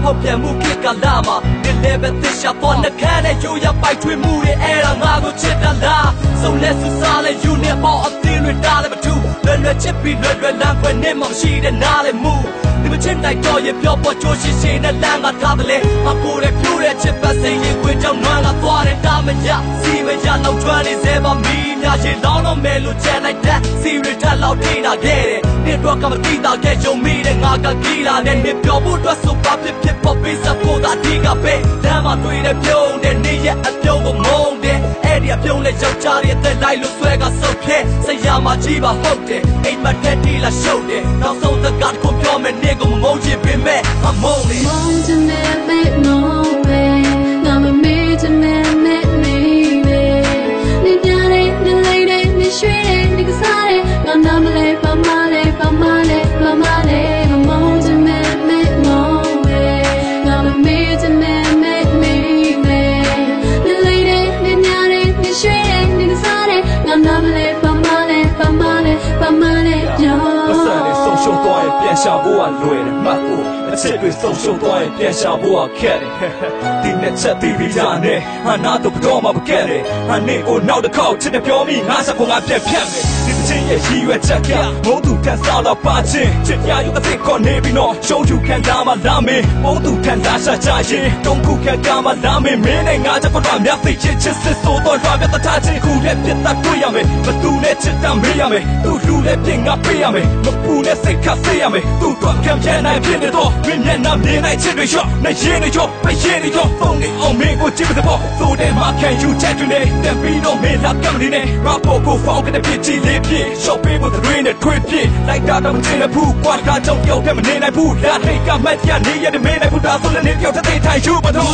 ဖောက်ပြန်မှုခေတ်ကလာမှာဒီလည်းပဲသစ္စာပေါ်နှခမ်းနဲ့ယူရပိုက်ထွေးမှုတွေအဲ့ဒါငါကိုချစ်တာလားစုံလက်စုစားလဲယူနေပေါ်အသေးတွေတားလည်းမထူးလွယ်ချစ်ပြီးလွယ်လမ်းခွဲနေမှမရှိတဲ့နားလည်းမူဒီမချစ်နိုင်တော့ရင်ပြောပေါ်ချိုးရှိနဲ့လမ်းကထားတယ်လေမကိုတဲ့ပြိုးတဲ့ချစ်ပတ်စိန်ရင်ခွေကြောင့်နွမ်းကသွားတဲ့တာမရစီမရလောက်ကျွမ်းနေစေပါမီးများချင်လောင်းတော့မဲလို့ချန်လိုက်တဲ့စီရထက်လောက်ထိတာခဲ့တယ်နေ့တော့ကမတိတာခဲ့ကြုံမိတဲ့ငါကကြီးလာတဲ့နေ့ပြောဖို့အတွက်ဆိုပါဖြစ်ပေါ်ပေးစဖို့တာဒီကပဲလမ်းမှာတွေ့တဲ့ပြုံးတဲ့နေ့ရဲ့အပြုံးကိုမုန်းတဲ့အဲ့ဒီအပြုံးနဲ့ယောက်ျားရဲ့တက်လိုက်လို့ဆွဲကဆုတ်ခဲ့ဆရာမကြီးပါဟုတ်တယ်အိမ်မက်တဲ့တီလာရှုပ်တယ်နောက်ဆုံးတကားကိုပြောမယ်နေ့ကိုမမုန်းချင်ပေမဲ့အမုန်းနေပြန်ရှာဖို့ကလွယ်တယ်မှတ်ဖို့အချက်တွေဆုံးရှုံးသွားရင်ပြန်ရှာဖို့ကခက်တယ်ဒီနဲ့ချက်ပြီးပြီးတာနဲ့ဟာနာတော့တော့မပကဲတယ်ဟာနေကိုနောက်တစ်ခေါက်ချစ်တဲ့ပြောမိငါစဖို့ငါပြန်ဖြတ်မယ်ဒီချင်းရဲ့ရည်ရွယ်ချက်ကဘုံသူထန်စားတော့ပါချင်းချစ်ရယူအစ်ကိုနေပြီးတော့ရှုံးချူခံတာမှလာမင်းဘုံသူထန်စားရှာချရင်တုံးခုခံတာမှလာမင်းမင်းနဲ့ငါချက်ကတော့မြတ်သိချစ်စစ်ဆိုတော့ရွာပြတ်တာချင်းခုလည်းပြတ်တာတွေ့ရမယ်ဘသူနဲ့ချစ်တာမေးရမယ်သူ့လူလည်းပြင်ငါပေးရမယ်မပူနဲ့စိတ်ခတ်စေးရမယ်သူ့တော့ခံချင်နိုင်ဖြစ်နေတော့မင်းမျက်နှာမြင်နိုင်ချစ်တွေရောနိုင်ရင်တွေရောပဲရင်တွေရောဖုန်းတွေအောင်မင်းကိုကြည့်မတဲ့ပေါ့သို့တယ်မှာခံယူချက်တွေနဲ့တက်ပြီးတော့မင်းလာကံနေနဲ့ရပေါ်ကိုဖောက်တဲ့ဖြစ်ချီလေးဖြစ်ရှော့ပေးဖို့တွေနဲ့ထွေးဖြစ်လိုက်တာတော့မချင်တဲ့ဘူးကွာကကြောင့်ပြောက်တဲ့မနေနိုင်ဘူးလာထိတ်ကမှတ်ရနေရတဲ့မင်းနဲ့ဘူးဒါဆိုလည်းနေပြောက်တဲ့ထိုင်ယူမတော့